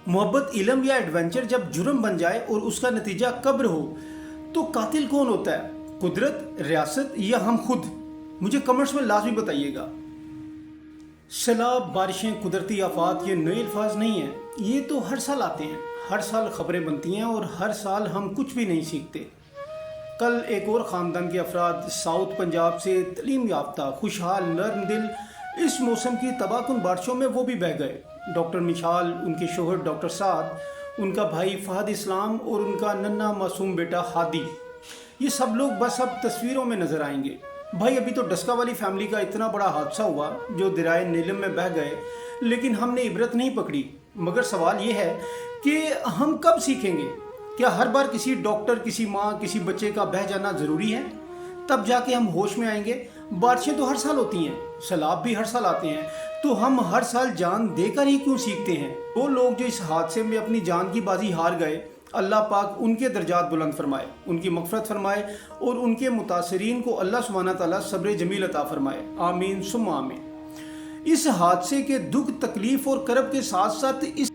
मोहब्बत, इल्म या एडवेंचर जब जुर्म बन जाए और उसका नतीजा कब्र हो तो कातिल कौन होता है? कुदरत, रियासत या हम खुद? मुझे कमेंट्स में लाजमी बताइएगा। सैलाब, बारिशें, कुदरती आफात ये नए अल्फाज नहीं हैं, ये तो हर साल आते हैं, हर साल खबरें बनती हैं और हर साल हम कुछ भी नहीं सीखते। कल एक और ख़ानदान के अफराद साउथ पंजाब से तलीम याफ्ता, खुशहाल, नर्म दिल, इस मौसम की तबाहकुन बारिशों में वो भी बह गए। डॉक्टर मिशाल, उनके शोहर डॉक्टर साद, उनका भाई फहद इस्लाम और उनका नन्हा मासूम बेटा हादी, ये सब लोग बस अब तस्वीरों में नज़र आएंगे। भाई, अभी तो डस्का वाली फैमिली का इतना बड़ा हादसा हुआ जो दरियाए नीलम में बह गए, लेकिन हमने इबरत नहीं पकड़ी। मगर सवाल ये है कि हम कब सीखेंगे? क्या हर बार किसी डॉक्टर, किसी माँ, किसी बच्चे का बह जाना ज़रूरी है? तब जाके हम होश में आएंगे। बारिशें तो हर साल होती हैं, सैलाब भी हर साल आते हैं, तो हम हर साल जान देकर ही क्यों सीखते हैं? वो लोग जो इस हादसे में अपनी जान की बाजी हार गए, अल्लाह पाक उनके दर्जात बुलंद फरमाए, उनकी मग़फ़िरत फरमाए और उनके मुतासिरीन को अल्लाह सुब्हाना तआला सब्र जमील अता फरमाए। आमीन सुम्मा आमीन। इस हादसे के दुख, तकलीफ़ और करब के साथ साथ इस